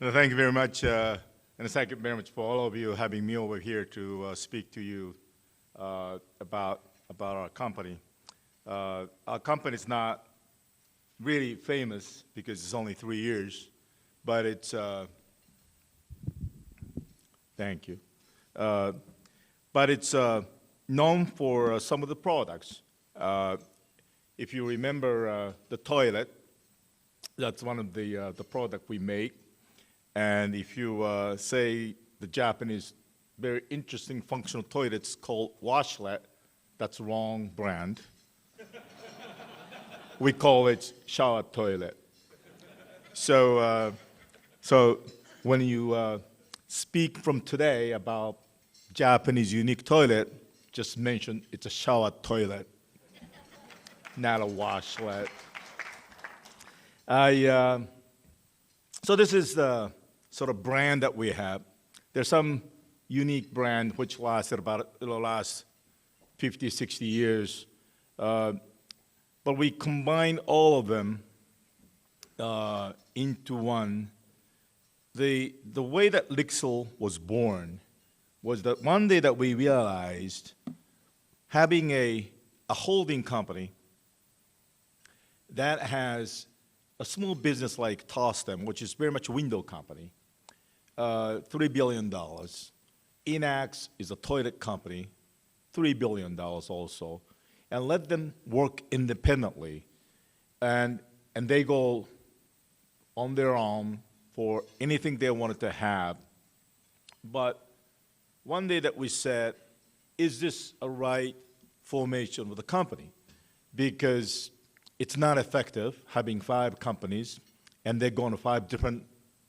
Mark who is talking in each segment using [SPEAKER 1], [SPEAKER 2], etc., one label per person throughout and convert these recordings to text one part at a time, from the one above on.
[SPEAKER 1] Well, thank you very much, and thank you very much for all of you having me over here to speak to you about our company. Our company is not really famous because it's only 3 years, but it's thank you. But it's known for some of the products. If you remember the toilet, that's one of the product we make. And if you say the Japanese very interesting functional toilets called washlet, that's wrong brand. We call it shower toilet. So, so when you speak from today about Japanese unique toilet, just mention it's a shower toilet, not a washlet. So this is the sort of brand that we have. There's some unique brand which lasted about the last 50, 60 years. But we combine all of them into one. The way that LIXIL was born was that one day that we realized having a holding company that has a small business like Tostem, which is very much a window company, $3 billion. Inax is a toilet company, $3 billion also, and let them work independently. And they go on their own for anything they wanted to have. But one day that we said, is this a right formation of the company? Because it's not effective having 5 companies and they're going to 5 different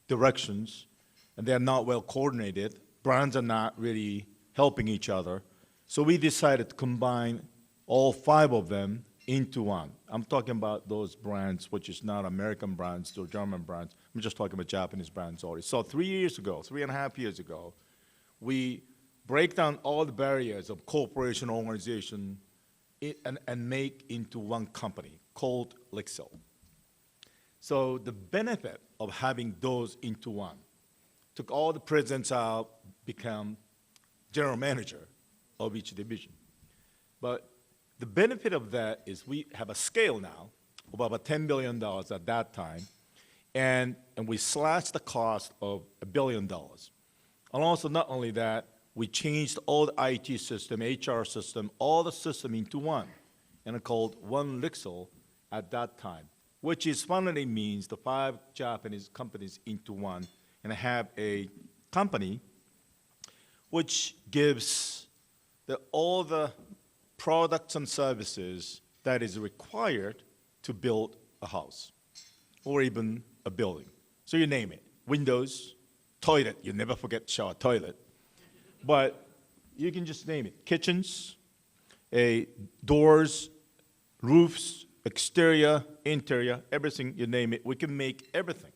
[SPEAKER 1] directions and they're not well coordinated. Brands are not really helping each other. So we decided to combine all 5 of them into one. I'm talking about those brands which is not American brands or German brands. I'm just talking about Japanese brands already. So 3.5 years ago, we break down all the barriers of corporation organization and make into one company called LIXIL. So the benefit of having those into one, took all the presidents out, become general manager of each division. But the benefit of that is we have a scale now of about $10 billion at that time, and we slashed the cost of $1 billion. And also not only that, we changed all the IT system, HR system, all the system into one, and it called One LIXIL at that time, which is finally means the 5 Japanese companies into one, and have a company which gives all the products and services that is required to build a house or even a building. So you name it, windows, toilet, you never forget shower toilet, but you can just name it, kitchens, doors, roofs, exterior, interior, everything, you name it, we can make everything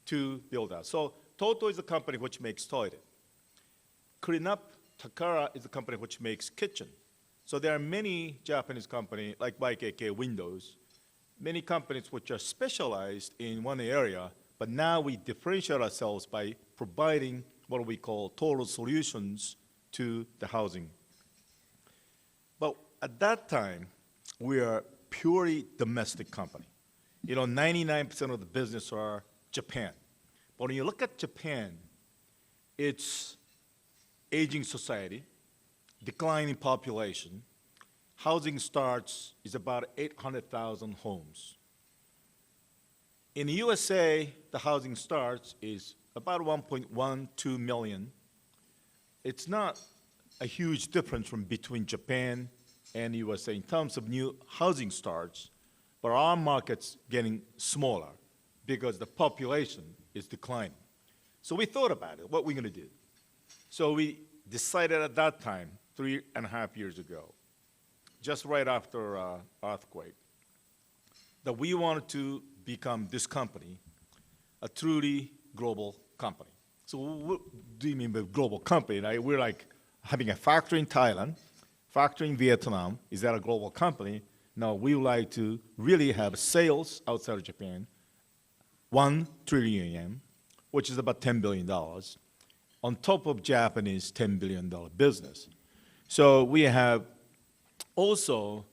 [SPEAKER 1] to build out. So Toto is a company which makes toilet. Kurinup Takara is a company which makes kitchen. So there are many Japanese companies, like YKK Windows, many companies which are specialized in one area, but now we differentiate ourselves by providing what we call total solutions to the housing. But at that time, we are purely domestic company. 99% of the business are Japan. But when you look at Japan, it's aging society, declining population, housing starts is about 800,000 homes. In the USA, the housing starts is about 1.12 million. It's not a huge difference from between Japan and USA in terms of new housing starts, but our market's getting smaller because the population is declining. So we thought about it, what we're gonna do. So we decided at that time, 3.5 years ago, just right after earthquake, that we wanted to become this company, a truly global company. So what do you mean by global company? We're like having a factory in Thailand, factory in Vietnam. Is that a global company? No, we would like to really have sales outside of Japan, 1 trillion yen, which is about $10 billion, on top of Japanese $10 billion business. So we have also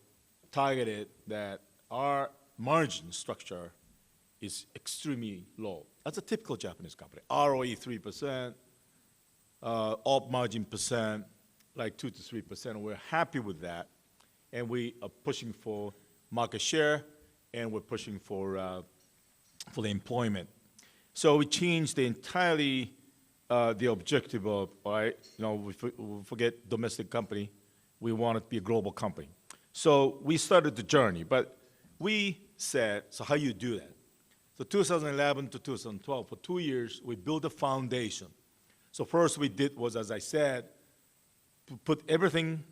[SPEAKER 1] targeted that our margin structure is extremely low. That's a typical Japanese company. ROE 3%, op margin percent, like 2 to 3%. We're happy with that. And we are pushing for market share, and we're pushing for the employment. So we changed the entirely the objective of, all right, we forget domestic company. We want it to be a global company. So we started the journey, but we said, so how you do that? So 2011 to 2012, for 2 years, we built a foundation. So first we did was, as I said, to put everything,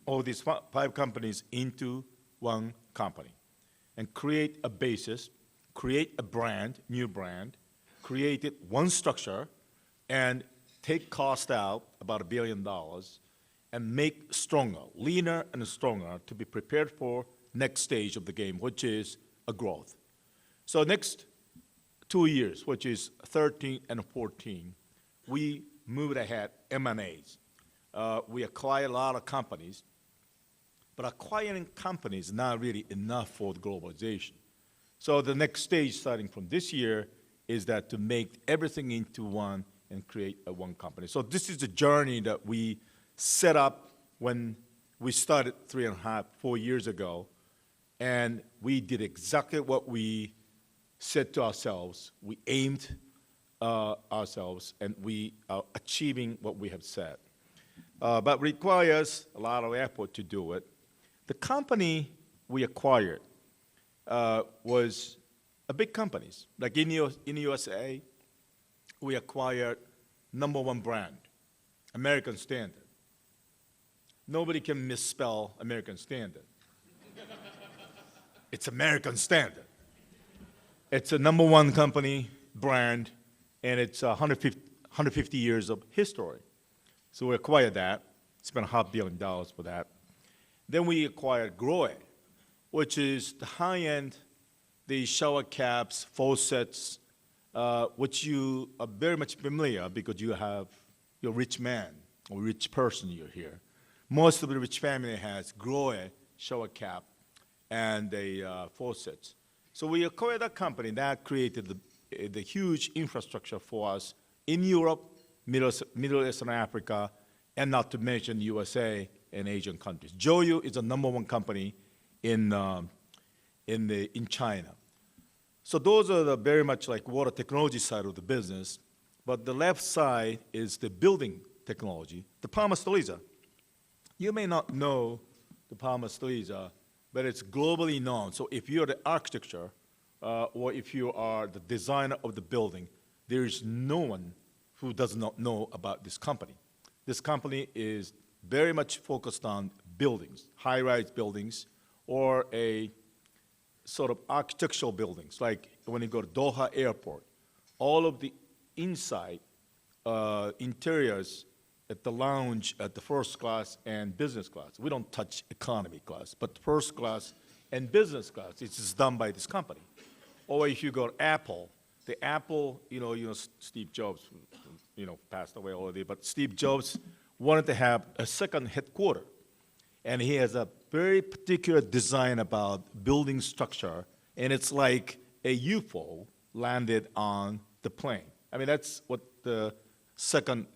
[SPEAKER 1] all these 5 companies into one company and create a basis, create a brand, new brand, create it one structure, and take cost out, about $1 billion, and make stronger, leaner and stronger to be prepared for next stage of the game, which is a growth. So next 2 years, which is 13 and 14, we moved ahead M&As. We acquired a lot of companies, but acquiring companies is not really enough for the globalization. So the next stage, starting from this year, is that to make everything into one and create a one company. So this is the journey that we set up when we started 3.5, 4 years ago, and we did exactly what we said to ourselves. We aimed ourselves, and we are achieving what we have said. But requires a lot of effort to do it. The company we acquired was a big companies. Like in USA, we acquired #1 brand, American Standard. Nobody can misspell American Standard. It's American Standard. It's a #1 company, brand, and it's 150 years of history. So we acquired that, spent $500 million for that. Then we acquired Grohe, which is the high-end, the shower caps, faucets, which you are very much familiar because you're a rich man or rich person you're here. Most of the rich family has Grohe shower cap and the faucets. So we acquired that company that created the huge infrastructure for us in Europe, Middle East and Africa, and not to mention USA and Asian countries. Joyu is a #1 company in China. So those are the very much like water technology side of the business. But the left side is the building technology, the Parma Stoliza. You may not know the Parma Stoliza, but it's globally known. So if you're the architecture or if you are the designer of the building, there is no one who does not know about this company. This company is very much focused on buildings, high-rise buildings, or a sort of architectural buildings, like when you go to Doha Airport, all of the inside interiors at the lounge, at the first class and business class. We don't touch economy class, but first class and business class, it's just done by this company. Or if you go to Apple, the Apple, Steve Jobs, passed away already, but Steve Jobs wanted to have a second headquarters. And he has a very particular design about building structure, and it's like a UFO landed on the plane. I mean, that's what the second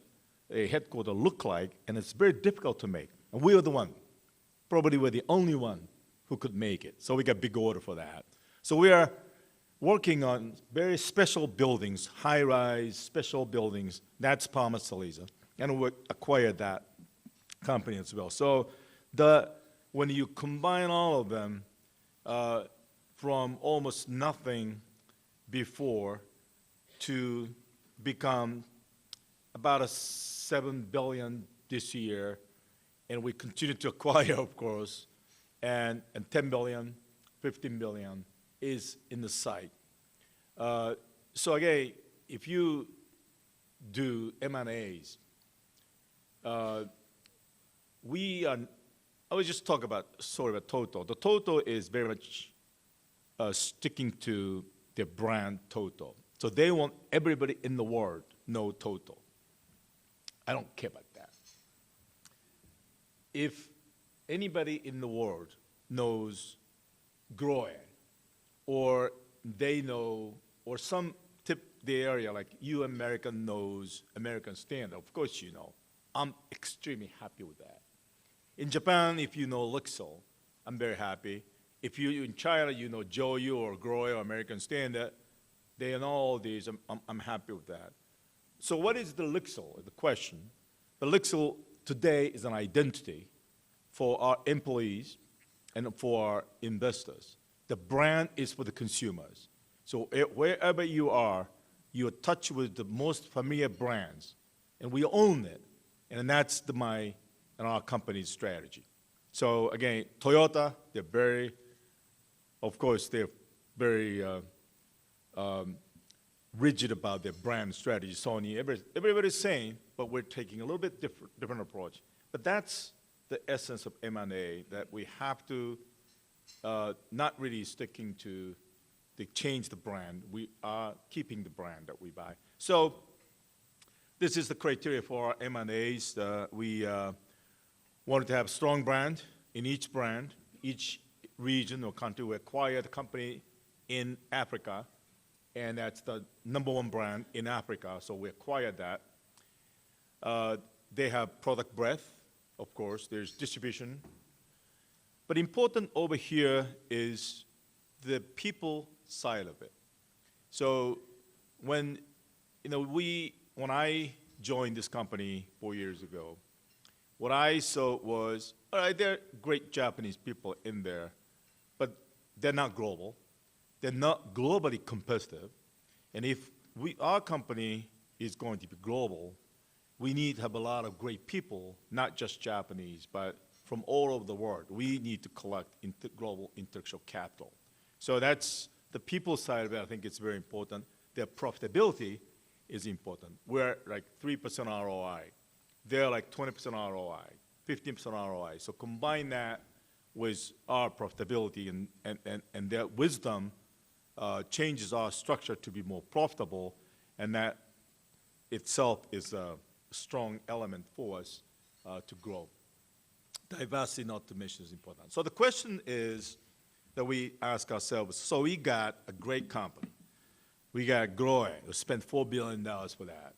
[SPEAKER 1] headquarters look like, and it's very difficult to make. And we were the one, probably we're the only one who could make it. So we got big order for that. So we are working on very special buildings, high-rise, special buildings. That's Parma Stoliza, and we acquired that company as well. So when you combine all of them, from almost nothing before to become about $7 billion this year, and we continue to acquire, of course, and $10 billion, $15 billion is in the sight. So again, if you do M&As, I will just talk about sort of a total. The total is very much sticking to the brand total. So they want everybody in the world know total. I don't care about that. If anybody in the world knows GROE, or they know, or some tip the area, like you American knows American Standard, of course you know. I'm extremely happy with that. In Japan, if you know LIXIL, I'm very happy. If you in China, you know JOYU or GROE or American Standard, they know all these, I'm happy with that. So what is the LIXIL, the question? The LIXIL today is an identity for our employees and for our investors. The brand is for the consumers. So wherever you are, you're in touch with the most familiar brands, and we own it. And that's our company's strategy. So again, Toyota, they're very, of course, they're very rigid about their brand strategy. Sony, everybody's saying, but we're taking a little bit different approach. But that's the essence of M&A, that we have to not really sticking to change the brand. We are keeping the brand that we buy. So this is the criteria for our M&As. We wanted to have a strong brand in each brand, each region or country. We acquired a company in Africa, and that's the #1 brand in Africa, so we acquired that. They have product breadth, of course, there's distribution. But important over here is the people side of it. So when I joined this company 4 years ago, what I saw was, all right, there are great Japanese people in there, but they're not global. They're not globally competitive. And if our company is going to be global, we need to have a lot of great people, not just Japanese, but from all over the world. We need to collect global intellectual capital. So that's the people side of it. I think it's very important. Their profitability is important. We're like 3% ROI. They're like 20% ROI, 15% ROI. So combine that with our profitability and their wisdom changes our structure to be more profitable, and that itself is a strong element for us to grow. Diversity, not to mention, is important. So the question is that we ask ourselves, so we got a great company. We got GROE, we spent $4 billion for that.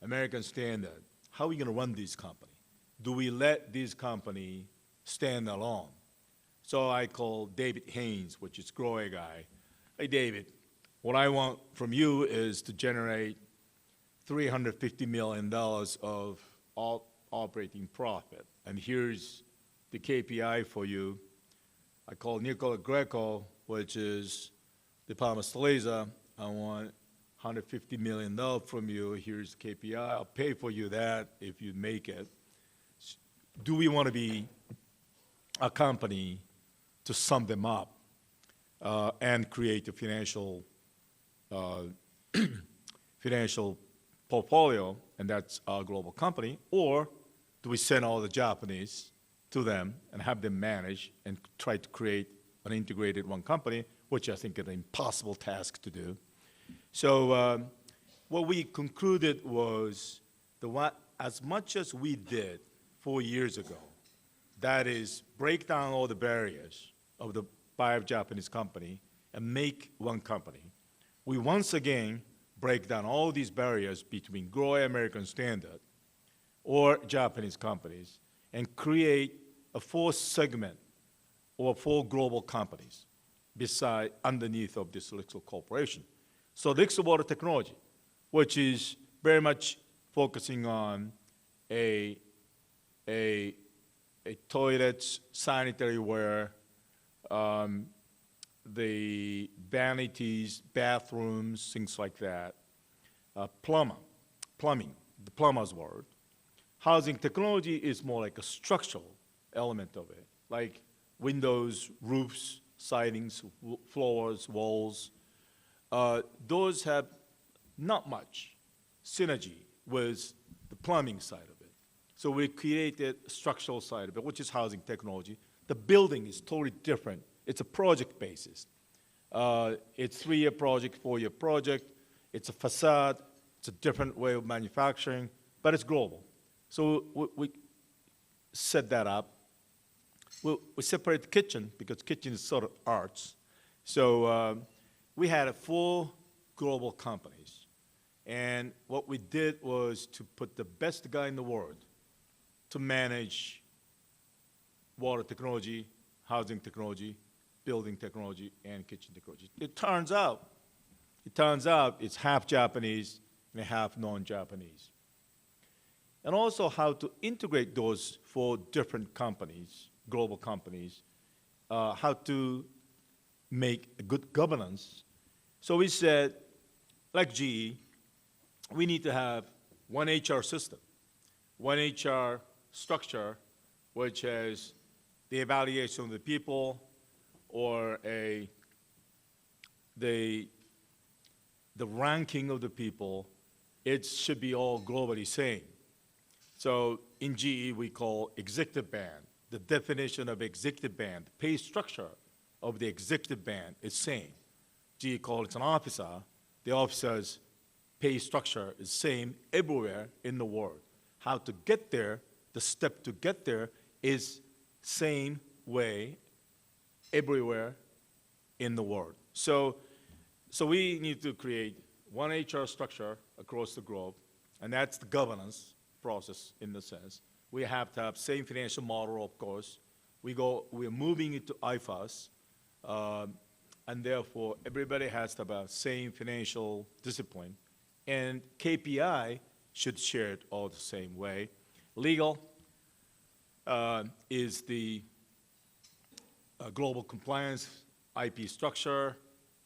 [SPEAKER 1] American Standard, how are we going to run this company? Do we let this company stand alone? So I call David Haynes, which is GROE guy. Hey, David, what I want from you is to generate $350 million of operating profit. And here's the KPI for you. I call Nicola Greco, which is the Department of Laser. I want $150 million from you. Here's the KPI. I'll pay for you that if you make it. Do we want to be a company to sum them up and create a financial portfolio, and that's our global company, or do we send all the Japanese to them and have them manage and try to create an integrated one company, which I think is an impossible task to do. So what we concluded was as much as we did 4 years ago, that is break down all the barriers of the Japanese company and make one company. We once again break down all these barriers between GROE American Standard or Japanese companies and create a 4th segment or 4 global companies underneath of this LIXIL Corporation. So LIXIL Water Technology, which is very much focusing on a toilets, sanitary ware, the vanities, bathrooms, things like that. Plumbing, the plumber's word. Housing technology is more like a structural element of it, like windows, roofs, sidings, floors, walls. Those have not much synergy with the plumbing side of it. So we created a structural side of it, which is housing technology. The building is totally different. It's a project basis. It's 3-year project, 4-year project, It's a facade. It's a different way of manufacturing, but it's global. So we set that up. We separate the kitchen because kitchen is sort of arts. So we had 4 global companies. And what we did was to put the best guy in the world to manage water technology, housing technology, building technology, and kitchen technology. It turns out it's half Japanese and half non-Japanese. And also how to integrate those 4 different companies, global companies, how to make a good governance. So we said, like GE, we need to have one HR system, one HR structure, which has the evaluation of the people or the ranking of the people. It should be all globally same. So in GE, we call executive band. The definition of executive band, pay structure of the executive band is same. GE calls it an officer. The officer's pay structure is same everywhere in the world. How to get there, the step to get there is same way everywhere in the world. So we need to create one HR structure across the globe, and that's the governance process in the sense. We have to have same financial model, of course. We're moving into IFAS, and therefore everybody has to have a same financial discipline. And KPI should share it all the same way. Legal is the global compliance, IP structure,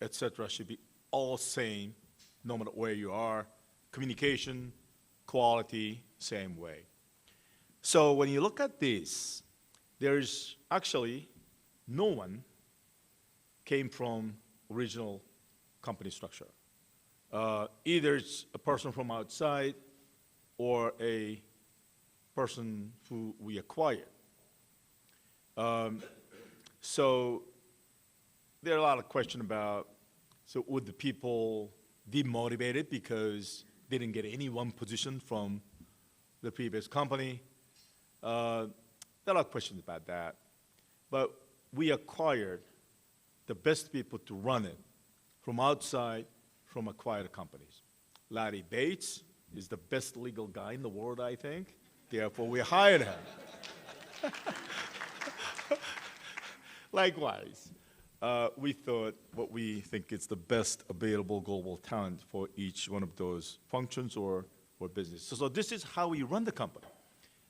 [SPEAKER 1] et cetera, should be all same, no matter where you are. Communication, quality, same way. So when you look at this, there's actually no one came from original company structure. Either it's a person from outside or a person who we acquired. So there are a lot of questions about, so would the people be motivated because they didn't get any one position from the previous company? There are a lot of questions about that. But we acquired the best people to run it from outside, from acquired companies. Larry Bates is the best legal guy in the world, I think. Therefore, we hired him. Likewise, we thought what we think is the best available global talent for each one of those functions or business. So this is how we run the company.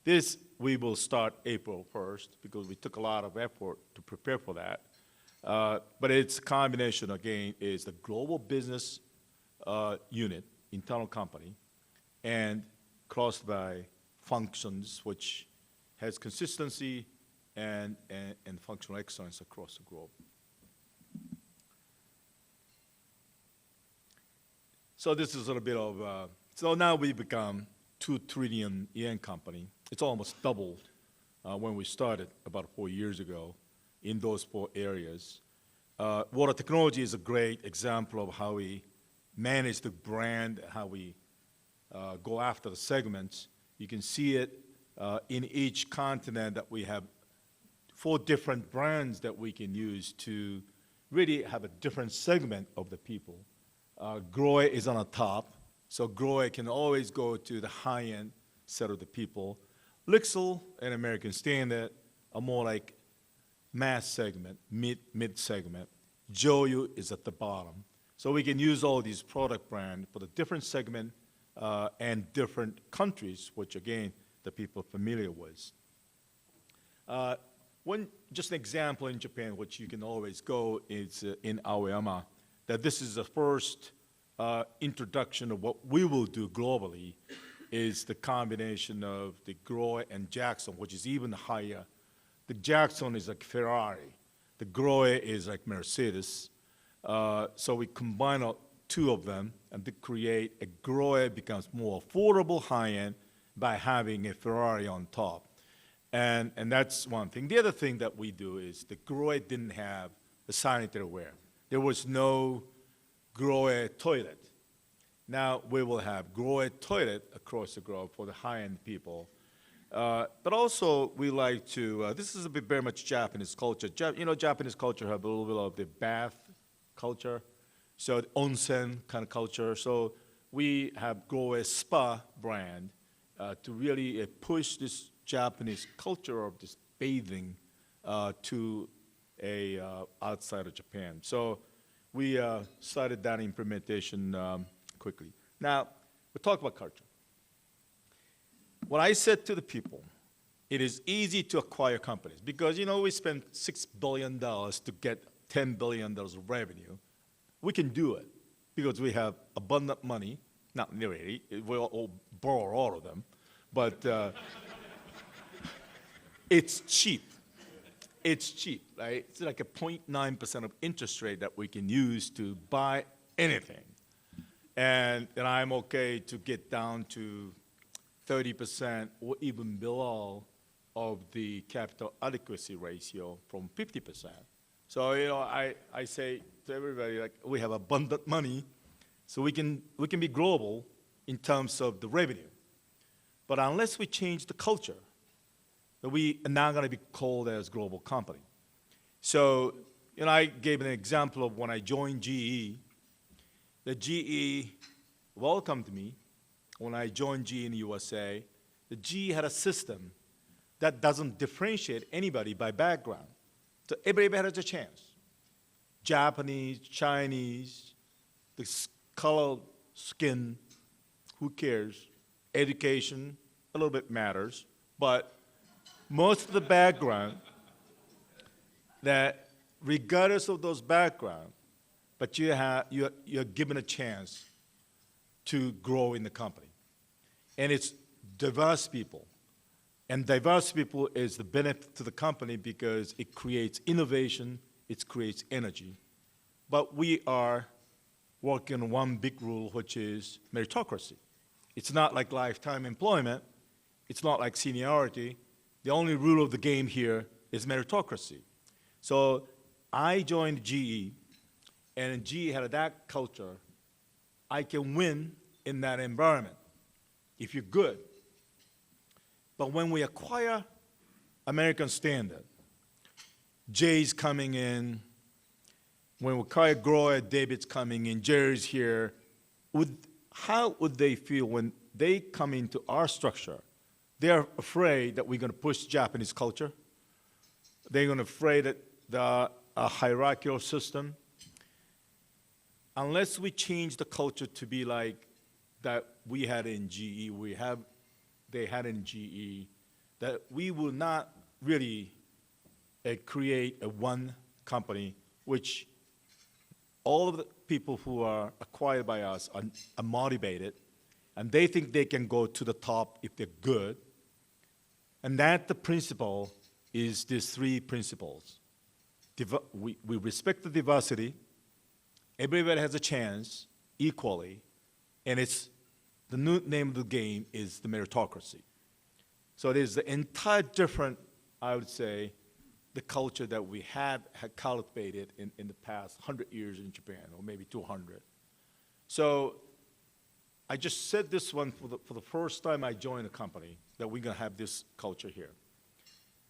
[SPEAKER 1] This we will start April 1st because we took a lot of effort to prepare for that. But it's a combination, again, is the global business unit, internal company, and crossed by functions which has consistency and functional excellence across the globe. So this is a little bit of, so now we become 2 trillion yen company. It's almost doubled when we started about 4 years ago in those 4 areas. Water technology is a great example of how we manage the brand, how we go after the segments. You can see it in each continent that we have 4 different brands that we can use to really have a different segment of the people. GROE is on the top, so GROE can always go to the high-end set of the people. LIXIL and American Standard are more like mass segment, mid segment. Joyu is at the bottom. So we can use all these product brands for the different segment and different countries, which again, the people are familiar with. Just an example in Japan, which you can always go, is in Aoyama, that this is the first introduction of what we will do globally, is the combination of the GROE and Jackson, which is even higher. The Jackson is like Ferrari. The GROE is like Mercedes. So we combine 2 of them and to create a GROE becomes more affordable high-end by having a Ferrari on top. And that's one thing. The other thing that we do is the GROE didn't have the sanitary ware. There was no GROE toilet. Now we will have grow-a toilet across the globe for the high-end people. But also, we like to, this is a bit very much Japanese culture. Japanese culture have a little bit of the bath culture, so the onsen kind of culture. So we have grow a spa brand to really push this Japanese culture of this bathing to outside of Japan. So we started that implementation quickly. Now, we talk about culture. What I said to the people, it is easy to acquire companies because, we spent $6 billion to get $10 billion of revenue. We can do it because we have abundant money. Not really, we'll all borrow all of them, but it's cheap. It's cheap, right? It's like a 0.9% of interest rate that we can use to buy anything. And I'm okay to get down to 30% or even below of the capital adequacy ratio from 50%. So, I say to everybody, like, we have abundant money, so we can be global in terms of the revenue. But unless we change the culture, we are not going to be called as global company. So, I gave an example of when I joined GE. The GE welcomed me when I joined GE in the USA. The GE had a system that doesn't differentiate anybody by background. So everybody has a chance. Japanese, Chinese, the color, skin, who cares? Education, a little bit matters, but most of the background, that regardless of those backgrounds, but you're given a chance to grow in the company. And it's diverse people. And diverse people is the benefit to the company because it creates innovation, it creates energy. But we are working on one big rule, which is meritocracy. It's not like lifetime employment. It's not like seniority. The only rule of the game here is meritocracy. So I joined GE, and GE had that culture. I can win in that environment if you're good. But when we acquire American Standard, Jay's coming in, when we acquire Grower, David's coming in, Jerry's here, how would they feel when they come into our structure? They're afraid that we're going to push Japanese culture. They're going to afraid that a hierarchical system. Unless we change the culture to be like that we had in GE, they had in GE, that we will not really create a one company, which all of the people who are acquired by us are motivated, and they think they can go to the top if they're good. And that the principle is these three principles. We respect the diversity, everybody has a chance equally, and it's the new name of the game is the meritocracy. So it is the entire different, I would say, the culture that we had cultivated in the past 100 years in Japan, or maybe 200. So I just said this one for the first time I joined a company, that we're going to have this culture here.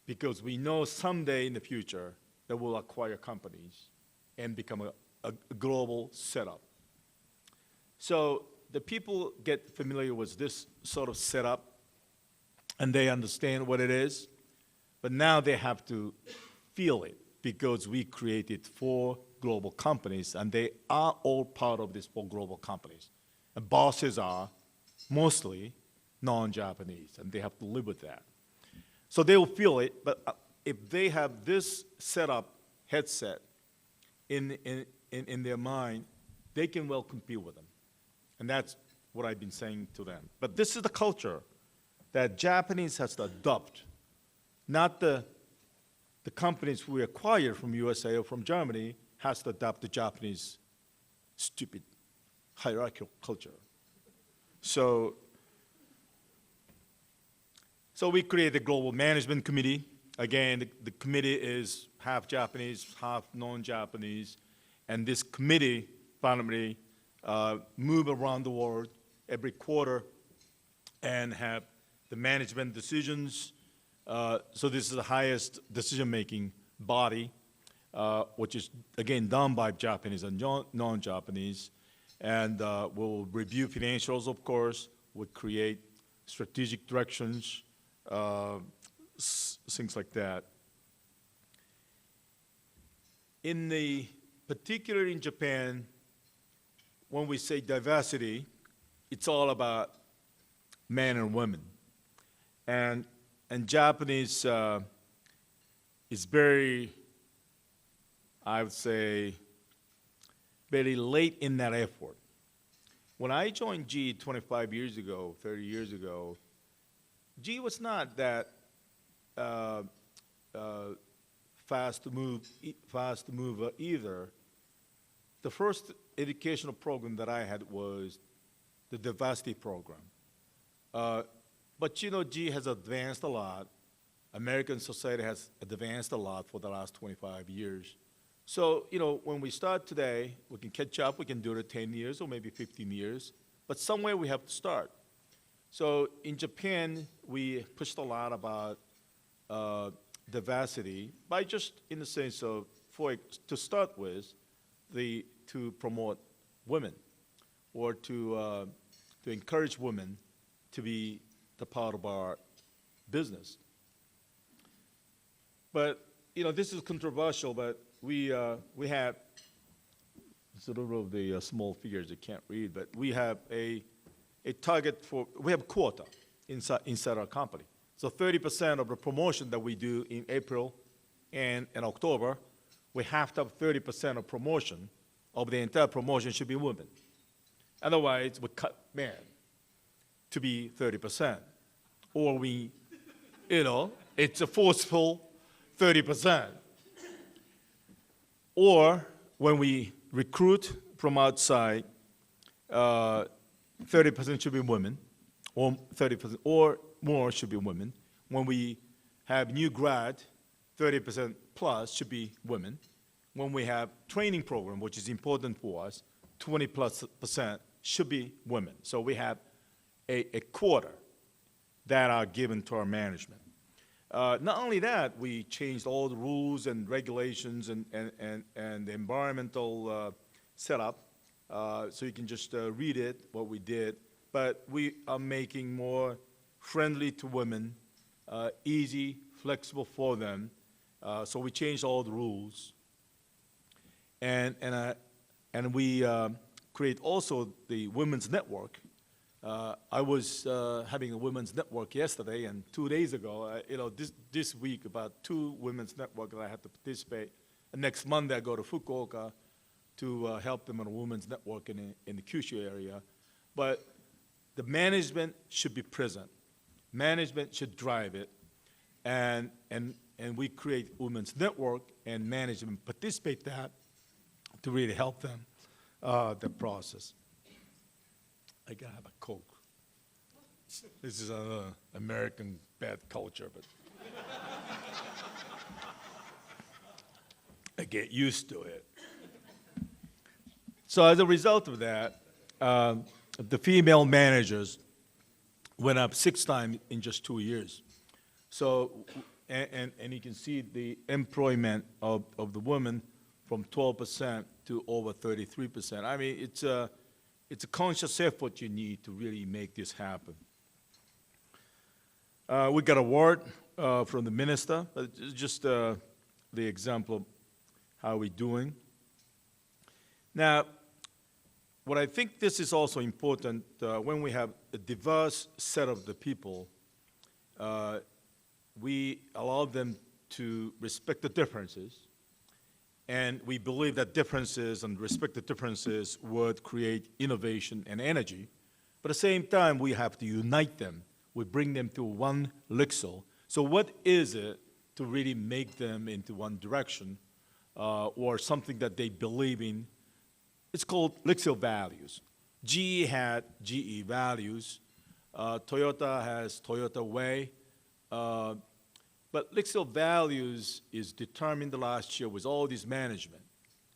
[SPEAKER 1] Because we know someday in the future that we'll acquire companies and become a global setup. So the people get familiar with this sort of setup, and they understand what it is, but now they have to feel it because we created 4 global companies, and they are all part of these 4 global companies. And bosses are mostly non-Japanese, and they have to live with that. So they will feel it, but if they have this setup, headset, in their mind, they can well compete with them. And that's what I've been saying to them. But this is the culture that Japanese has to adopt, not the companies we acquire from USA or from Germany has to adopt the Japanese stupid hierarchical culture. So we created a global management committee. Again, the committee is half Japanese, half non-Japanese. And this committee finally move around the world every quarter and have the management decisions. So this is the highest decision-making body, which is, again, done by Japanese and non-Japanese. And we'll review financials, of course. We'll create strategic directions, things like that. Particularly in Japan, when we say diversity, it's all about men and women. And Japanese is very, I would say, very late in that effort. When I joined GE 25 years ago, 30 years ago, GE was not that fast to move either. The first educational program that I had was the diversity program. But you know, GE has advanced a lot. American society has advanced a lot for the last 25 years. So, you know, when we start today, we can catch up, we can do it in 10 years or maybe 15 years, but somewhere we have to start. So in Japan, we pushed a lot about diversity by just in the sense of, to start with, to promote women or to encourage women to be the part of our business. But, you know, this is controversial, but we have sort of the small figures you can't read, but we have a target we have a quota inside our company. So 30% of the promotion that we do in April and in October, we have to have 30% of promotion of the entire promotion should be women. Otherwise, we cut men to be 30%. Or we, you know, it's a forceful 30%. Or when we recruit from outside, 30% should be women, or 30% or more should be women. When we have new grad, 30% plus should be women. When we have training program, which is important for us, 20+% should be women. So we have a quarter that are given to our management. Not only that, we changed all the rules and regulations and the environmental setup, so you can just read it, what we did. But we are making more friendly to women, easy, flexible for them. So we changed all the rules. And we create also the women's network. I was having a women's network yesterday, and 2 days ago, you know, this week, about 2 women's network that I had to participate. And next Monday, I go to Fukuoka to help them on a women's network in the Kyushu area. But the management should be present. Management should drive it. And we create women's network, and management participate that to really help them, the process. I gotta have a Coke. This is an American bad culture, but I get used to it. So as a result of that, the female managers went up 6 times in just 2 years. So, and you can see the employment of the women from 12% to over 33%. I mean, it's a conscious effort you need to really make this happen. We got a award from the minister, but it's just the example of how we're doing. Now, what I think this is also important, when we have a diverse set of the people, we allow them to respect the differences, and we believe that differences and respect the differences would create innovation and energy. But at the same time, we have to unite them. We bring them to one LIXIL. So what is it to really make them into one direction or something that they believe in? It's called LIXIL values. GE had GE values. Toyota has Toyota way. But LIXIL values is determined last year with all this management.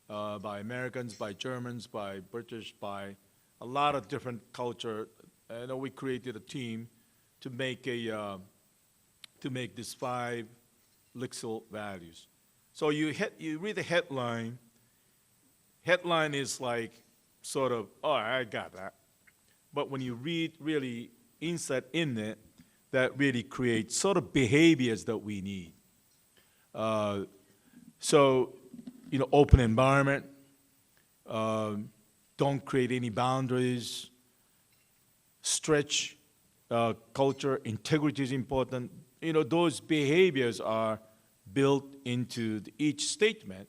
[SPEAKER 1] by Americans, by Germans, by British, by a lot of different culture. And we created a team to make these 5 LIXIL values. So you read the headline. Headline is like sort of, oh, I got that. But when you read really inside in it, that really creates sort of behaviors that we need. So, open environment, don't create any boundaries, stretch culture, integrity is important. Those behaviors are built into each statement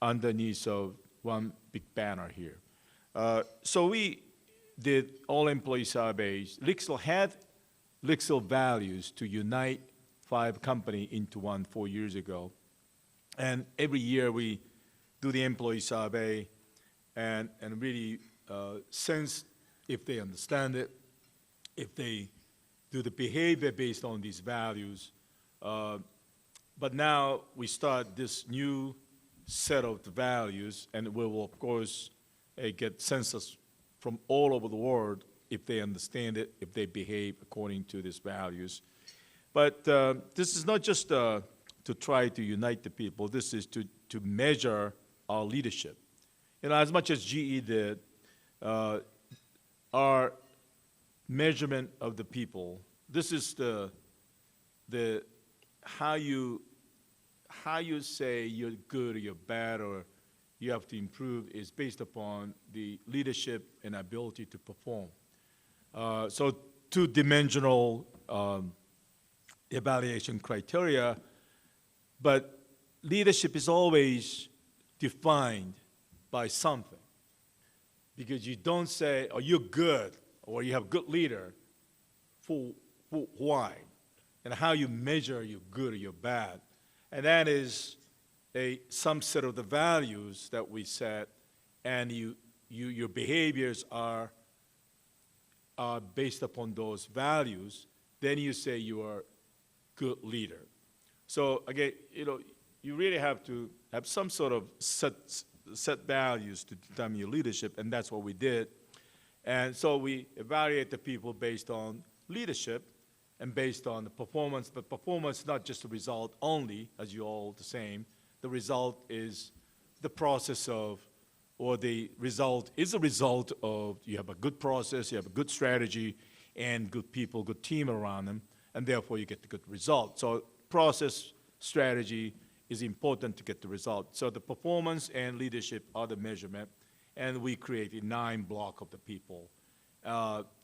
[SPEAKER 1] underneath of one big banner here. So we did all employee surveys. LIXIL had LIXIL values to unite 5 companies into one 4 years ago. And every year we do the employee survey and really sense if they understand it, if they do the behavior based on these values. But now we start this new set of the values, and we will, of course, get census from all over the world if they understand it, if they behave according to these values. But this is not just to try to unite the people. This is to measure our leadership. As much as GE did, our measurement of the people, this is the how you say you're good or you're bad or you have to improve is based upon the leadership and ability to perform. So 2-dimensional evaluation criteria, but leadership is always defined by something. Because you don't say, oh, you're good, or you have good leader, for why? And how you measure you're good or you're bad. And that is some set of the values that we set, and your behaviors are based upon those values, then you say you are good leader. So again, you really have to have some sort of set values to determine your leadership, and that's what we did. And so we evaluate the people based on leadership and based on the performance, but performance is not just the result only, as you all the same. The result is the process of, or the result is a result of you have a good process, you have a good strategy, and good people, good team around them, and therefore you get the good result. So process, strategy is important to get the result. So the performance and leadership are the measurement, and we create a 9 block of the people.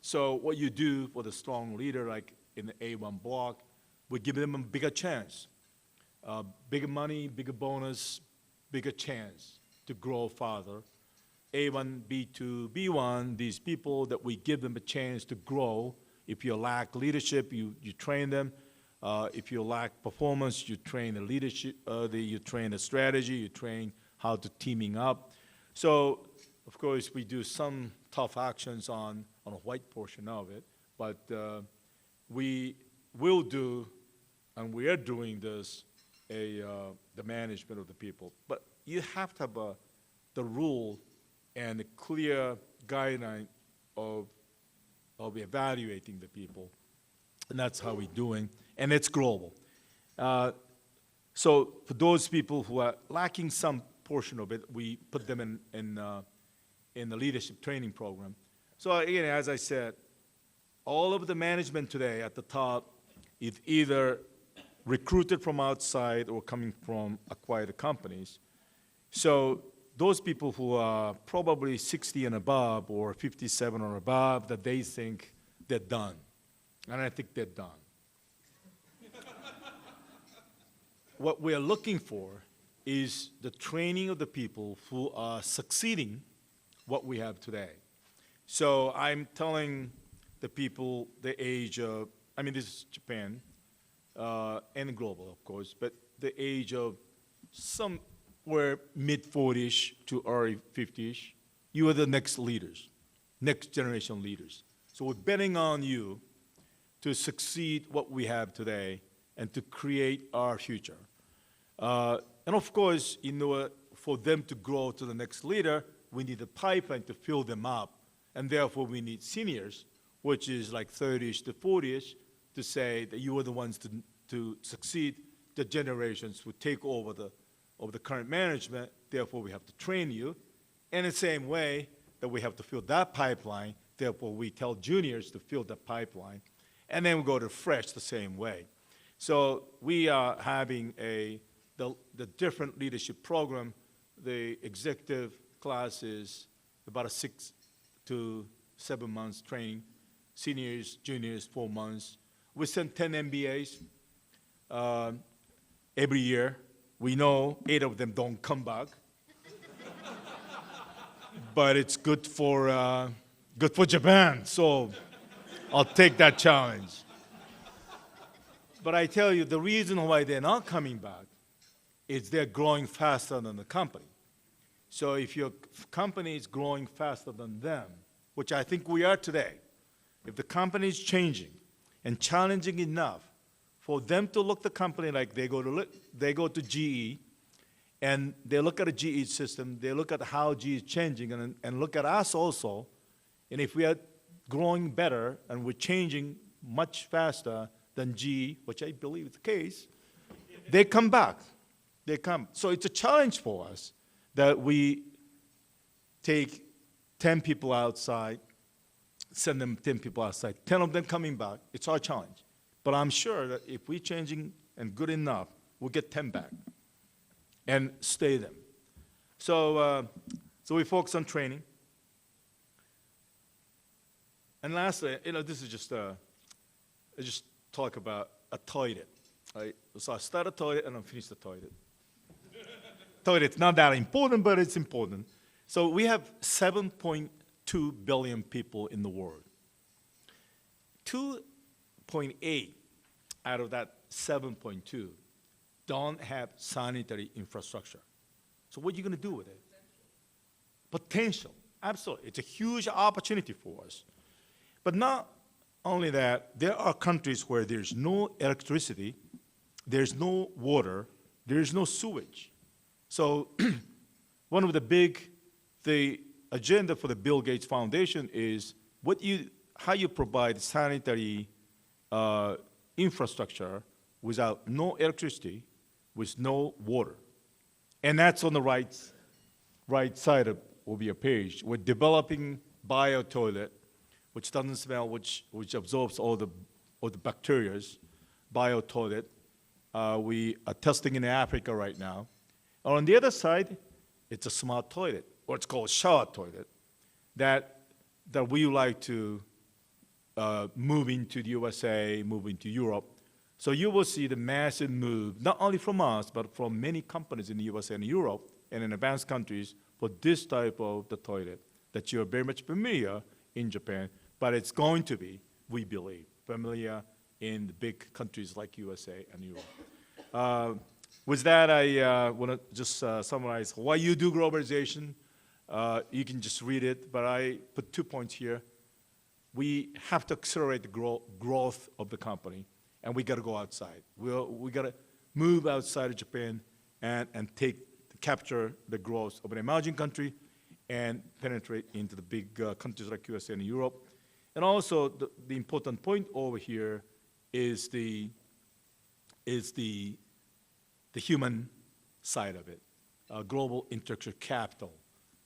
[SPEAKER 1] So what you do for the strong leader, like in the A1 block, we give them a bigger chance. Bigger money, bigger bonus, bigger chance to grow farther. A1, B2, B1, these people that we give them a chance to grow. If you lack leadership, you train them. If you lack performance, you train the leadership, you train the strategy, you train how to teaming up. So, of course, we do some tough actions on a white portion of it, but we will do, and we are doing this, the management of the people. But you have to have the rule and a clear guideline of evaluating the people, and that's how we're doing, and it's global. So for those people who are lacking some portion of it, we put them in the leadership training program. So again, as I said, all of the management today at the top is either recruited from outside or coming from acquired companies. So those people who are probably 60 and above or 57 or above, that they think they're done. And I think they're done. What we are looking for is the training of the people who are succeeding what we have today. So I'm telling the people the age of, I mean, this is Japan, and global, of course, but the age of somewhere mid-40s to early 50s, you are the next leaders, next generation leaders. So we're betting on you to succeed what we have today and to create our future. And of course, for them to grow to the next leader, we need a pipeline to fill them up. And therefore, we need seniors, which is like 30-ish to 40-ish, to say that you are the ones to succeed the generations who take over the current management. Therefore, we have to train you. In the same way that we have to fill that pipeline, therefore, we tell juniors to fill the pipeline. And then we go to fresh the same way. So we are having the different leadership program. The executive class is about a 6 to 7 months training. Seniors, juniors, 4 months. We send 10 MBAs every year. We know 8 of them don't come back. But it's good for Japan, so I'll take that challenge. But I tell you, the reason why they're not coming back is they're growing faster than the company. So if your company is growing faster than them, which I think we are today, if the company is changing and challenging enough for them to look at the company like they go to GE, and they look at a GE system, they look at how GE is changing, and look at us also, and if we are growing better and we're changing much faster than GE, which I believe is the case, they come back. They come. So it's a challenge for us that we take 10 people outside, send them 10 people outside, 10 of them coming back. It's our challenge. But I'm sure that if we're changing and good enough, we'll get 10 back and stay them. So we focus on training. And lastly, this is just I just talk about a toilet. Right? So I start a toilet and I finish the toilet. Toilet's not that important, but it's important. So we have 7.2 billion people in the world. 2.8 out of that 7.2 don't have sanitary infrastructure. So what are you going to do with it? Potential. Absolutely. It's a huge opportunity for us. But not only that, there are countries where there's no electricity, there's no water, there's no sewage. So one of the agenda for the Bill Gates Foundation is how you provide sanitary infrastructure without no electricity, with no water. And that's on the right side of your page. We're developing bio-toilet, which doesn't smell, which absorbs all the bacteria, bio-toilet. We are testing in Africa right now. On the other side, it's a smart toilet, or it's called shower toilet, that we would like to move into the USA, move into Europe. So you will see the massive move, not only from us, but from many companies in the USA and Europe and in advanced countries for this type of the toilet that you are very much familiar in Japan, but it's going to be, we believe, familiar in the big countries like USA and Europe. With that, I want to just summarize why you do globalization. You can just read it, but I put 2 points here. We have to accelerate the growth of the company, and we got to go outside. We got to move outside of Japan and capture the growth of an emerging country and penetrate into the big countries like USA and Europe. And also, the important point over here is the human side of it, global intellectual capital.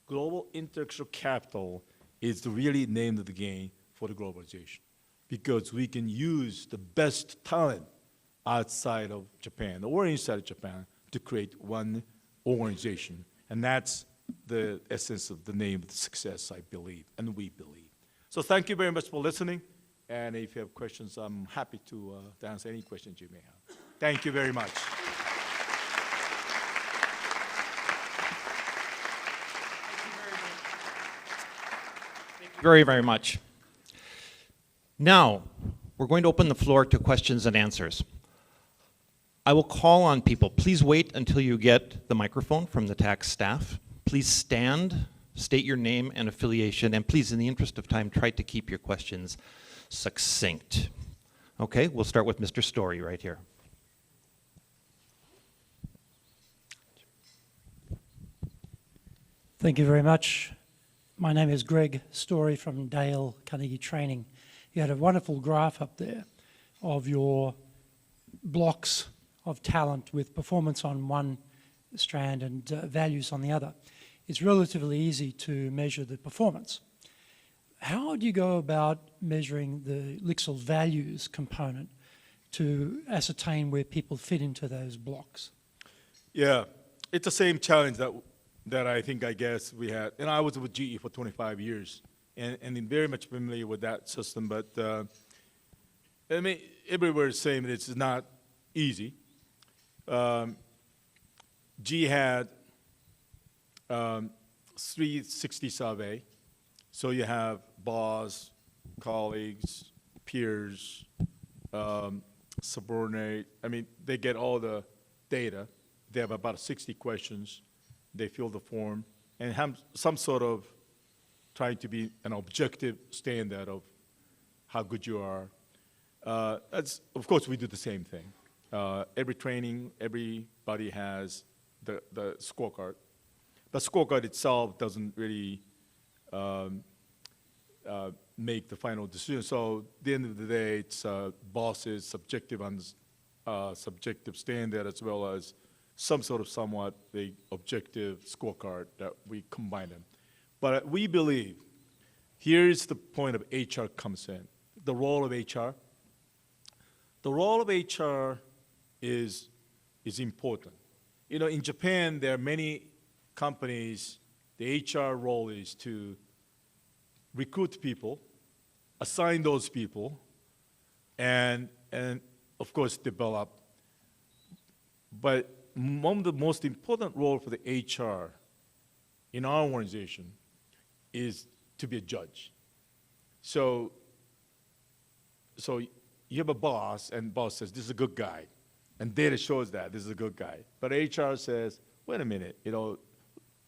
[SPEAKER 1] Global intellectual capital is the really name of the game for the globalization, because we can use the best talent outside of Japan or inside of Japan to create one organization. And that's the essence of the name of the success, I believe, and we believe. So thank you very much for listening. And if you have questions, I'm happy to answer any questions you may have. Thank you very much.
[SPEAKER 2] Very, very much. Now, we're going to open the floor to questions and answers. I will call on people. Please wait until you get the microphone from the tax staff. Please stand, state your name and affiliation, and please, in the interest of time, try to keep your questions succinct. Okay, we'll start with Mr. Story right here.
[SPEAKER 3] Thank you very much. My name is Greg Story from Dale Carnegie Training. You had a wonderful graph up there of your blocks of talent with performance on one strand and values on the other. It's relatively easy to measure the performance. How do you go about measuring the LIXIL values component to ascertain where people fit into those blocks?
[SPEAKER 1] Yeah, it's the same challenge that I think, I guess, we had. And I was with GE for 25 years and I'm very much familiar with that system. But I mean, everywhere is saying it's not easy. GE had 360 survey. So you have boss, colleagues, peers, subordinate. I mean, they get all the data. They have about 60 questions. They fill the form and have some sort of trying to be an objective standard of how good you are. That's, of course, we do the same thing. Every training, everybody has the scorecard. The scorecard itself doesn't really make the final decision. So at the end of the day, it's boss's subjective subjective standard as well as some sort of somewhat the objective scorecard that we combine them. But we believe here's the point of HR comes in. The role of HR. The role of HR is important. You know, in Japan, there are many companies, the HR role is to recruit people, assign those people, and of course develop. But one of the most important role for the HR in our organization is to be a judge. So you have a boss, and boss says, this is a good guy. And data shows that this is a good guy. But HR says, wait a minute, you know,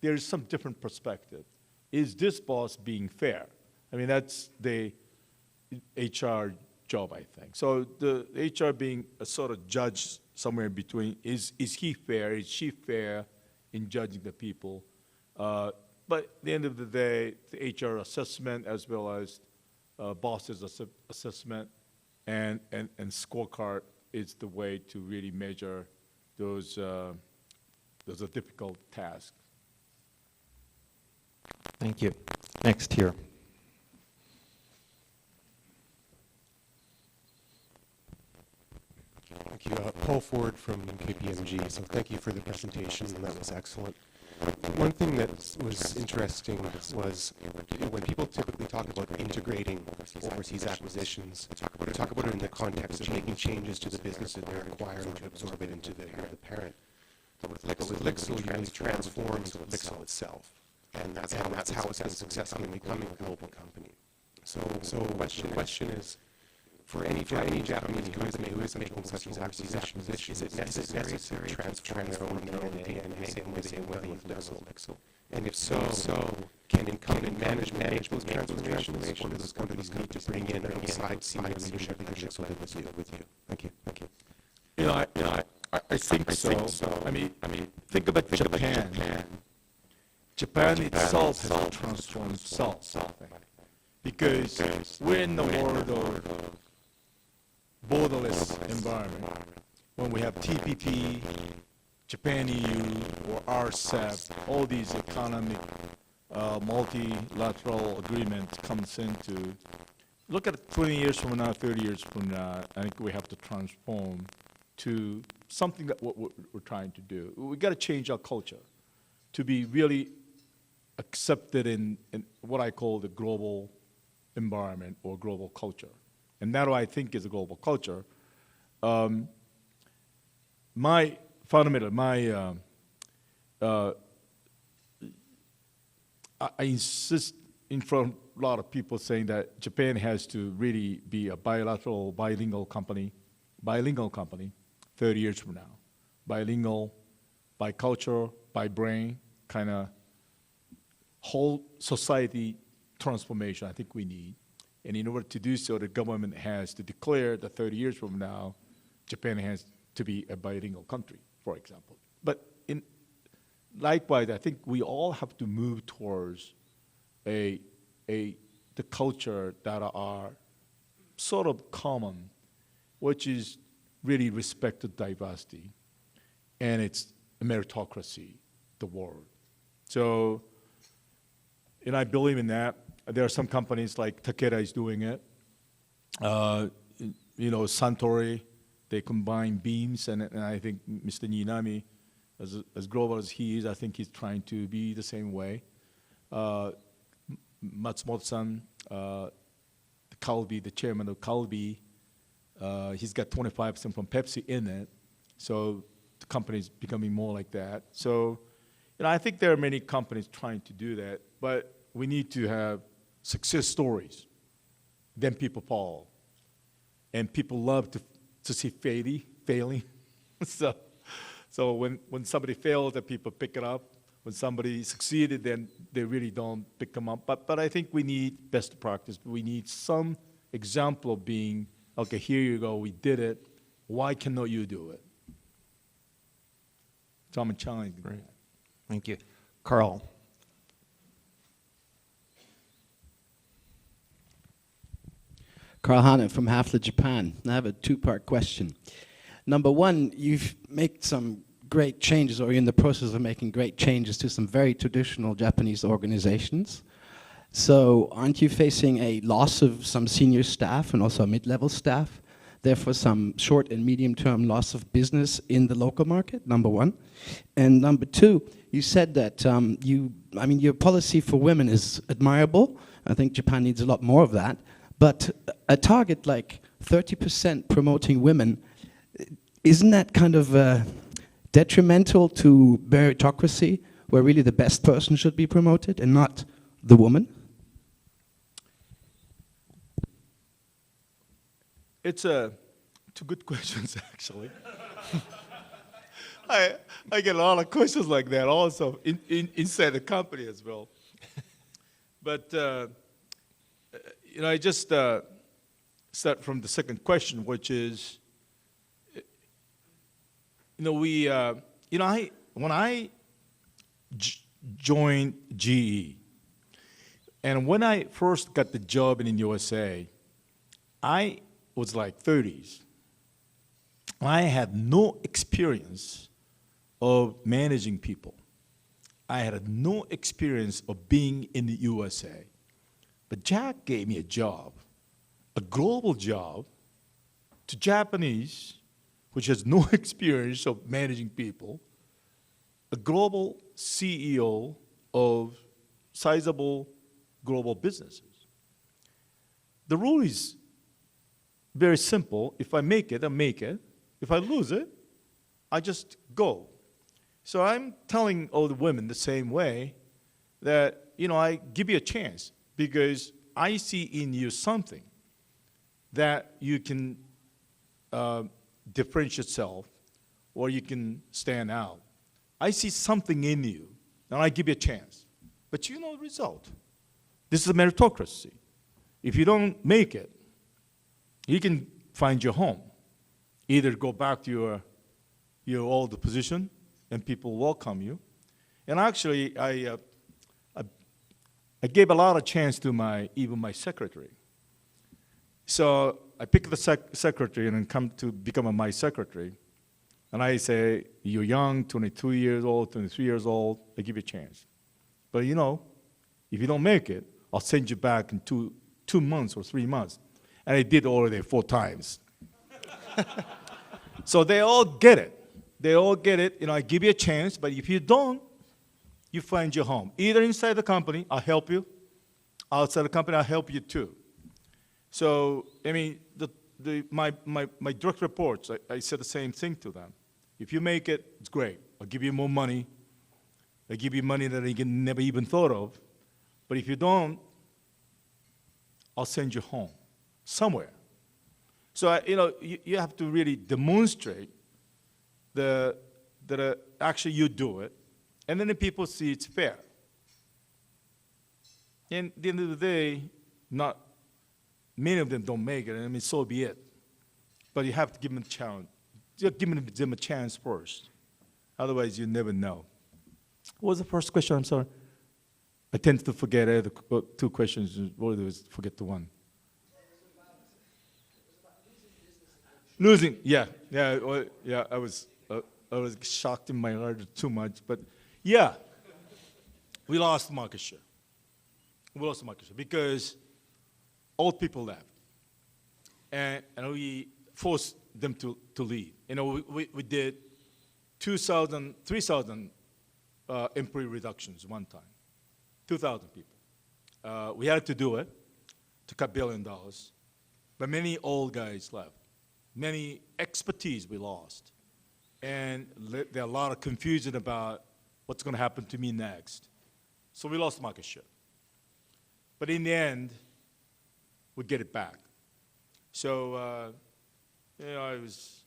[SPEAKER 1] there's some different perspective. Is this boss being fair? I mean, that's the HR job, I think. So the HR being a sort of judge somewhere in between, is he fair? Is she fair in judging the people? But at the end of the day, the HR assessment as well as boss's assessment and scorecard is the way to really measure those difficult tasks.
[SPEAKER 2] Thank you. Next here.
[SPEAKER 4] Thank you. Paul Ford from KPMG. So thank you for the presentation, and that was excellent. One thing that was interesting was when people typically talk about integrating overseas acquisitions, they talk about it in the context of making changes to the business that they're acquiring to absorb it into the parent. But with LIXIL, you really transformed LIXIL itself, and that's how it's been successfully becoming a global company. So the question is, for any Japanese company who is making such acquisitions, is it necessary to transform their own DNA the same way they will with LIXIL? And if so, can incumbent management make those transformations, or do those companies need to bring in outside senior leadership with you? Thank you.
[SPEAKER 1] You know, I think so. I mean, think about Japan. Japan itself has transformed itself, because we're in the world of borderless environment. When we have TPP, Japan-EU, or RCEP, all these economic multilateral agreements comes into, look at 20 years from now, 30 years from now, I think we have to transform to something that what we're trying to do. We got to change our culture to be really accepted in what I call the global environment or global culture. And that I think is a global culture. I insist in front of a lot of people saying that Japan has to really be a bilingual company, 30 years from now. Bilingual, by culture, by brain, kind of whole society transformation I think we need. And in order to do so, the government has to declare that 30 years from now, Japan has to be a bilingual country, for example. But likewise, I think we all have to move towards the culture that are sort of common, which is really respect to diversity, and it's a meritocracy, the word. So, and I believe in that. There are some companies like Takeda is doing it. Suntory, they combine beams, and I think Mr. Niinami, as global as he is, I think he's trying to be the same way. Matsumoto-san, the chairman of Calbee, he's got 25% from Pepsi in it, so the company is becoming more like that. So, I think there are many companies trying to do that, but we need to have success stories. Then people follow, and people love to see failing. So when somebody fails, that people pick it up. When somebody succeeded, then they really don't pick them up. But I think we need best practice. We need some example of being, okay, here you go, we did it. Why cannot you do it? So I'm challenging.
[SPEAKER 2] Great. Thank you. Carl.
[SPEAKER 5] Carl Hanna from Hafele, Japan. I have a two-part question. Number one, you've made some great changes, or you're in the process of making great changes to some very traditional Japanese organizations. So aren't you facing a loss of some senior staff and also mid-level staff? Therefore, some short and medium-term loss of business in the local market, number one. And number two, you said that your policy for women is admirable. I think Japan needs a lot more of that. But a target like 30% promoting women, isn't that kind of detrimental to meritocracy, where really the best person should be promoted and not the woman?
[SPEAKER 1] It's two good questions, actually. I get a lot of questions like that also inside the company as well. But I just start from the second question, which is, when I joined GE, and when I first got the job in the USA, I was like 30s. I had no experience of managing people. I had no experience of being in the USA. But Jack gave me a job, a global job, to Japanese, which has no experience of managing people, a global CEO of sizable global businesses. The rule is very simple. If I make it, I make it. If I lose it, I just go. So I'm telling all the women the same way that, I give you a chance because I see in you something that you can differentiate yourself or you can stand out. I see something in you, and I give you a chance. But you know the result. This is a meritocracy. If you don't make it, you can find your home. Either go back to your old position, and people welcome you. And actually, I gave a lot of chance to even my secretary. So I picked the secretary and come to become my secretary. And I say, you're young, 22 years old, 23 years old, I give you a chance. But if you don't make it, I'll send you back in two months or 3 months. And I did already 4 times. So they all get it. They all get it. I give you a chance, but if you don't, you find your home. Either inside the company, I'll help you. Outside the company, I'll help you too. So, my direct reports, I said the same thing to them. If you make it, it's great. I'll give you more money. I'll give you money that you never even thought of. But if you don't, I'll send you home, somewhere. So, you have to really demonstrate that actually you do it, and then the people see it's fair. And at the end of the day, not many of them don't make it, so be it. But you have to give them a challenge. Just give them a chance first. Otherwise, you never know. What was the first question? I'm sorry. I tend to forget two questions, or forget the one. Losing, yeah. I was shocked in my heart too much, but yeah, we lost market share. We lost market share because old people left, and we forced them to leave. We did 2,000, 3,000 employee reductions one time, 2,000 people. We had to do it to cut $1 billion, but many old guys left. Many expertise we lost. And there are a lot of confusion about what's going to happen to me next. So we lost market share. But in the end, we get it back. So, I was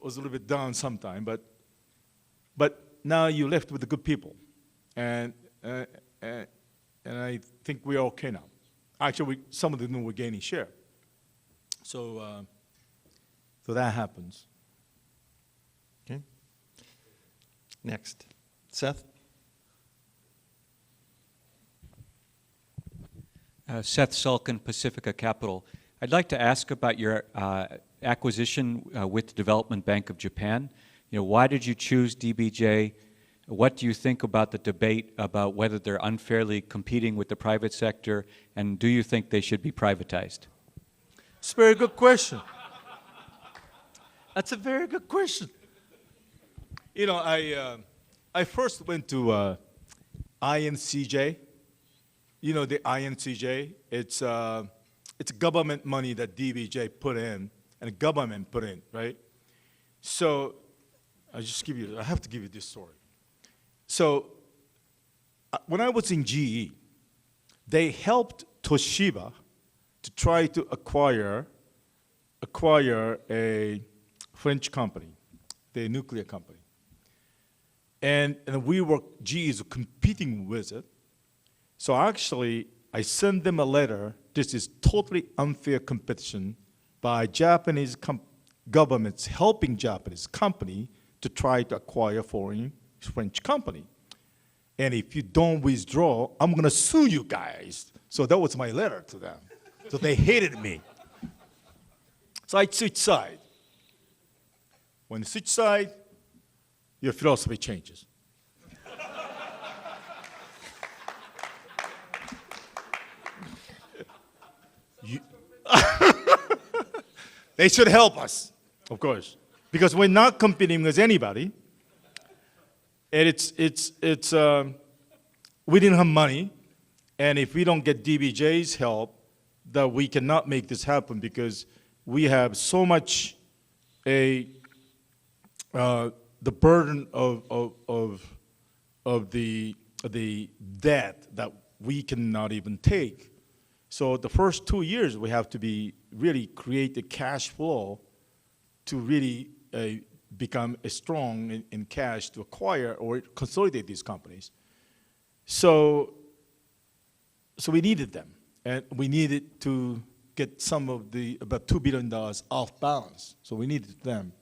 [SPEAKER 1] a little bit down sometime, but now you're left with the good people. And I think we're okay now. Actually, some of them were gaining share. So that happens.
[SPEAKER 2] Okay. Next. Seth?
[SPEAKER 6] Seth Sulkin, Pacifica Capital. I'd like to ask about your acquisition with the Development Bank of Japan. Why did you choose DBJ? What do you think about the debate about whether they're unfairly competing with the private sector, and do you think they should be privatized?
[SPEAKER 1] It's a very good question. That's a very good question. I first went to INCJ. The INCJ, it's government money that DBJ put in and the government put in, right? So I have to give you this story. So when I was in GE, they helped Toshiba to try to acquire a French company, the nuclear company. And GE is competing with it. So actually, I sent them a letter. This is totally unfair competition by Japanese governments helping Japanese company to try to acquire foreign French company. And if you don't withdraw, I'm going to sue you guys. So that was my letter to them. So they hated me. So I switched side. When you switch side, your philosophy changes. They should help us, of course, because we're not competing with anybody. And we didn't have money, and if we don't get DBJ's help, that we cannot make this happen because we have so much the burden of the debt that we cannot even take. So the first 2 years, we have to really create the cash flow to really become strong in cash to acquire or consolidate these companies. So we needed them, and we needed to get some of about $2 billion off balance. So we needed them.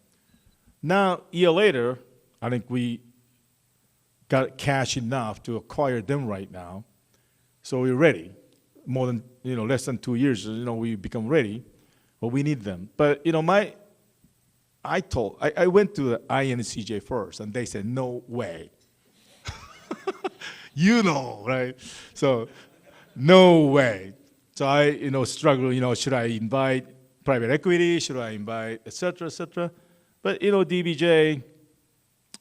[SPEAKER 1] Now, a year later, I think we got cash enough to acquire them right now. So we're ready. More than, less than 2 years, we become ready, but we need them. But, I went to the INCJ first, and they said, no way. Right? So, no way. So I, struggle, should I invite private equity? Should I invite, et cetera, et cetera? But, DBJ,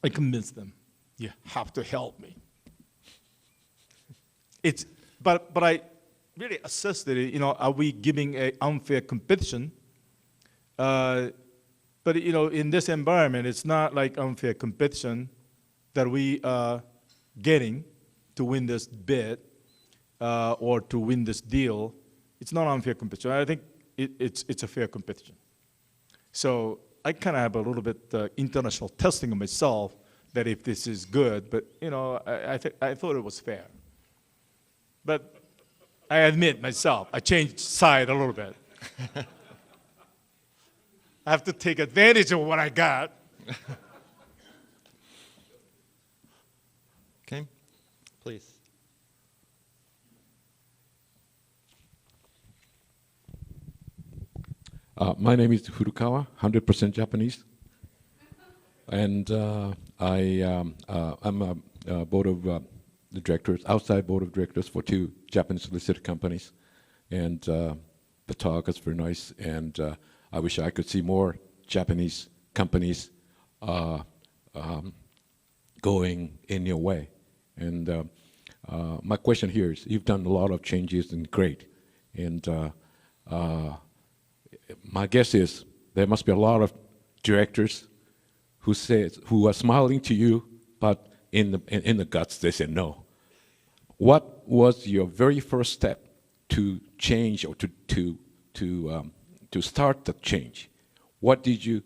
[SPEAKER 1] I convinced them, you have to help me. But I really assessed it, are we giving an unfair competition? But, in this environment, it's not like unfair competition that we are getting to win this bid or to win this deal. It's not unfair competition. I think it's a fair competition. So I kind of have a little bit international testing of myself that if this is good, but, I thought it was fair. But I admit myself, I changed side a little bit. I have to take advantage of what I got.
[SPEAKER 2] Please.
[SPEAKER 7] My name is Furukawa, 100% Japanese. And I'm a board of the directors, outside board of directors for 2 Japanese listed companies. And the talk is very nice. And I wish I could see more Japanese companies going in your way. And my question here is, you've done a lot of changes and great. And my guess is there must be a lot of directors who are smiling to you, but in the guts they said no. What was your very first step to change or to start the change? What did you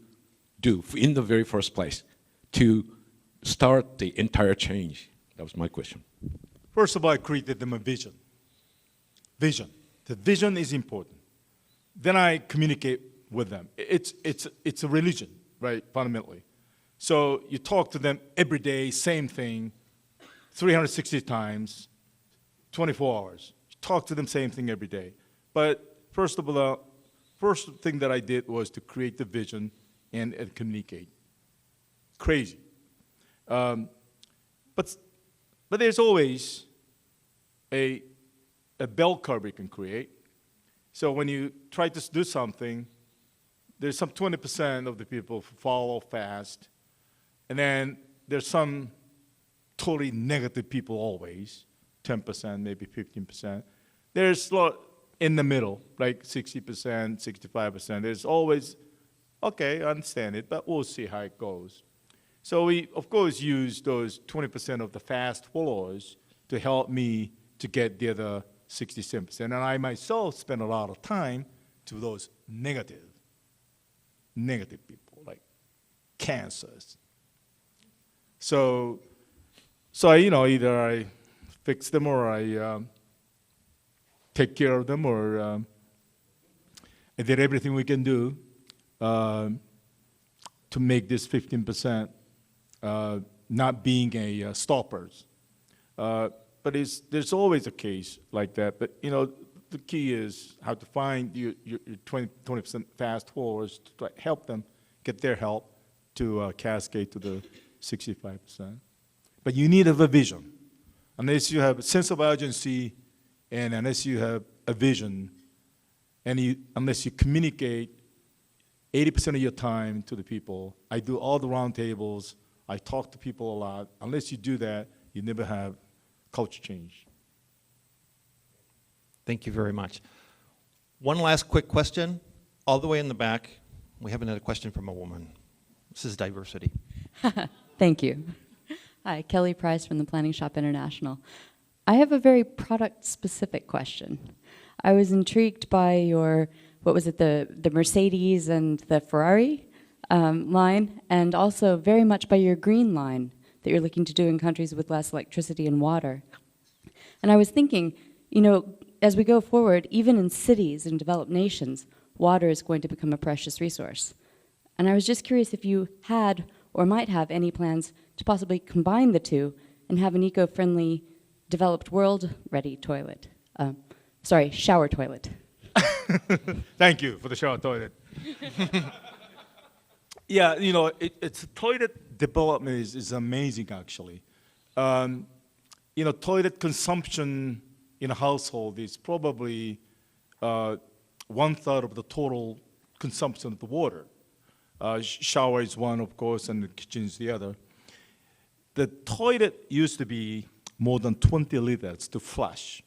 [SPEAKER 7] do in the very first place to start the entire change? That was my question.
[SPEAKER 1] First of all, I created them a vision. Vision. The vision is important. Then I communicate with them. It's a religion, right, fundamentally. So you talk to them every day, same thing, 360 times, 24 hours. You talk to them same thing every day. But first of all, first thing that I did was to create the vision and communicate. Crazy. But there's always a bell curve you can create. So when you try to do something, there's some 20% of the people who follow fast, and then there's some totally negative people always, 10%, maybe 15%. There's a lot in the middle, like 60%, 65%. There's always, okay, I understand it, but we'll see how it goes. So we, of course, use those 20% of the fast followers to help me to get the other 67%. And I myself spend a lot of time to those negative people, like cancers. So I, either I fix them or I take care of them, or I did everything we can do to make this 15% not being a stoppers. But there's always a case like that. But the key is how to find your 20% fast followers to help them get their help to cascade to the 65%. But you need a vision. Unless you have a sense of urgency, and unless you have a vision, and unless you communicate 80% of your time to the people. I do all the roundtables. I talk to people a lot. Unless you do that, you never have culture change.
[SPEAKER 2] Thank you very much. One last quick question. All the way in the back, we have another question from a woman. This is diversity.
[SPEAKER 8] Thank you. Hi, Kelly Price from the Planning Shop International. I have a very product-specific question. I was intrigued by your, what was it, the Mercedes and the Ferrari line, and also very much by your green line that you're looking to do in countries with less electricity and water. And I was thinking, as we go forward, even in cities and developed nations, water is going to become a precious resource. And I was just curious if you had or might have any plans to possibly combine the two and have an eco-friendly, developed world-ready toilet. Shower toilet.
[SPEAKER 1] Thank you for the shower toilet. Yeah, it's toilet development is amazing, actually. Toilet consumption in a household is probably 1/3 of the total consumption of the water. Shower is one, of course, and the kitchen is the other. The toilet used to be more than 20 liters to flush.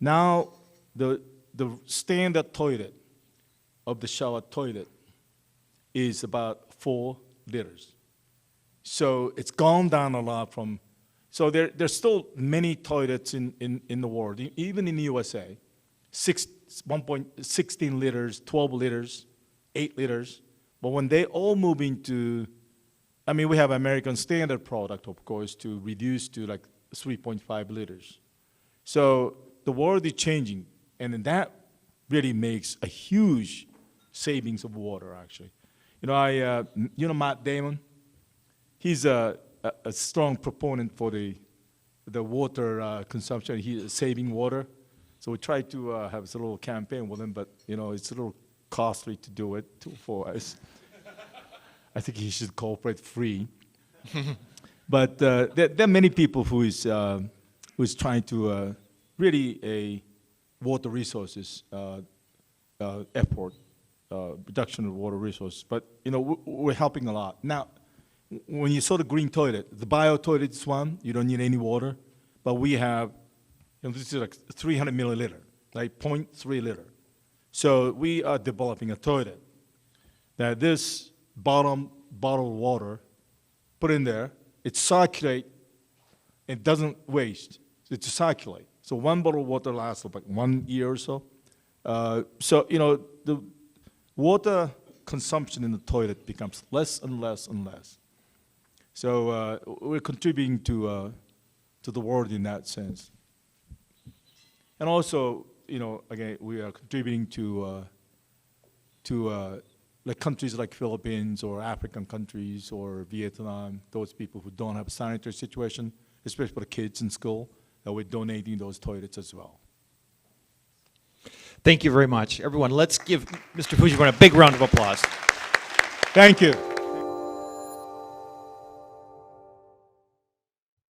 [SPEAKER 1] Now, the standard toilet of the shower toilet is about 4 liters. So it's gone down a lot from, so there's still many toilets in the world, even in the USA, 1.16 liters, 12 liters, 8 liters. But when they all move into, we have American standard product, of course, to reduce to like 3.5 liters. So the world is changing, and that really makes a huge savings of water, actually. Matt Damon, he's a strong proponent for the the water consumption, saving water. So we try to have a little campaign with him, but it's a little costly to do it for us. I think he should cooperate free. But there are many people who is trying to really water resources effort, reduction of water resources. But we're helping a lot. Now, when you saw the green toilet, the bio toilet is one, you don't need any water. But we have, this is like 300 milliliter, like 0.3 liter. So we are developing a toilet that this bottom bottled water, put in there, it circulates, it doesn't waste, it circulates. So one bottle of water lasts like 1 year or so. So, the water consumption in the toilet becomes less and less and less. So we're contributing to the world in that sense. And also, again, we are contributing to like countries like Philippines or African countries or Vietnam, those people who don't have a sanitary situation, especially for the kids in school, that we're donating those toilets as well.
[SPEAKER 2] Thank you very much. Everyone, let's give Mr. Fujimori a big round of applause.
[SPEAKER 1] Thank you.